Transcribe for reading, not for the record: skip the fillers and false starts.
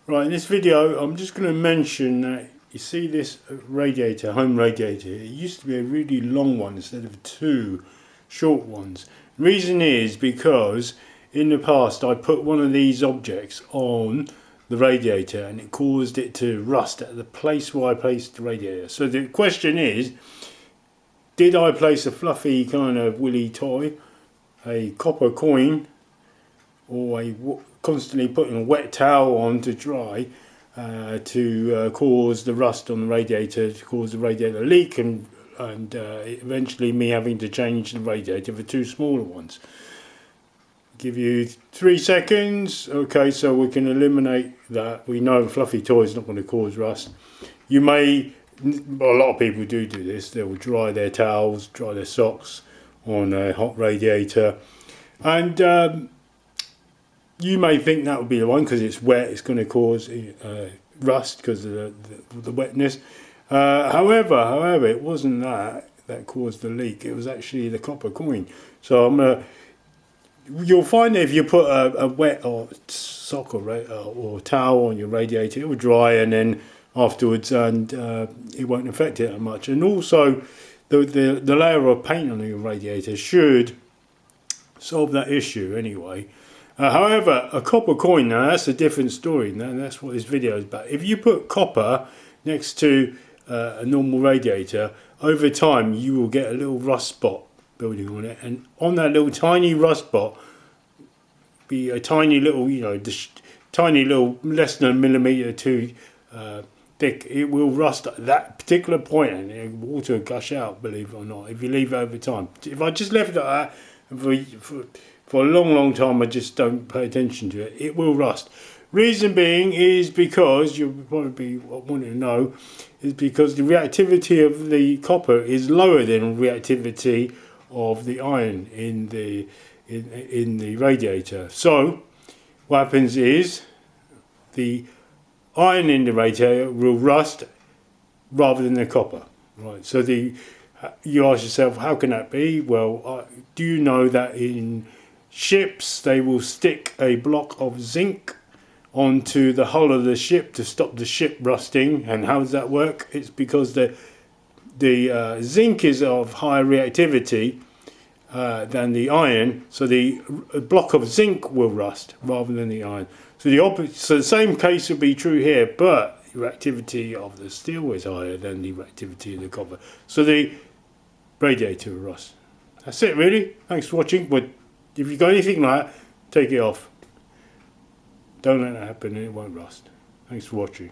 Right, in this video I'm just going to mention that you see this radiator, home radiator, it used to be a really long one instead of two short ones. The reason is because in the past I put one of these objects on the radiator and it caused it to rust at the place where I placed the radiator. So the question is, did I place a fluffy kind of willy toy, a copper coin, or constantly putting a wet towel on to dry to cause the rust on the radiator, to cause the radiator leak, and eventually me having to change the radiator for two smaller ones. Give you 3 seconds. Okay, so we can eliminate that. We know a fluffy toy is not going to cause rust. You may, a lot of people do this, they will dry their towels, dry their socks on a hot radiator, and you may think that would be the one because it's wet, it's going to cause rust because of the wetness. However, it wasn't that caused the leak. It was actually the copper coin. So you'll find that if you put a wet or sock or towel on your radiator, it will dry, and then afterwards, and it won't affect it that much. And also, the layer of paint on your radiator should solve that issue anyway. However, a copper coin, now that's a different story. Now that's what this video is about. If you put copper next to a normal radiator, over time you will get a little rust spot building on it, and on that little tiny rust spot be a tiny little, tiny little less than a millimetre too thick. It will rust at that particular point, and water will gush out, believe it or not, if you leave it over time. If I just left it like that for a long time, I just don't pay attention to it, it will rust. Reason being is because, you'll probably want to know, is because the reactivity of the copper is lower than reactivity of the iron in the radiator. So what happens is the iron in the radiator will rust rather than the copper. Right. So you ask yourself, how can that be? Well, do you know that in ships they will stick a block of zinc onto the hull of the ship to stop the ship rusting? And how does that work? It's because the zinc is of higher reactivity than the iron, so the block of zinc will rust rather than the iron. So the same case would be true here, but the reactivity of the steel is higher than the reactivity of the copper, so the radiator will rust. That's it really. Thanks for watching. But if you've got anything like that, take it off. Don't let that happen and it won't rust. Thanks for watching.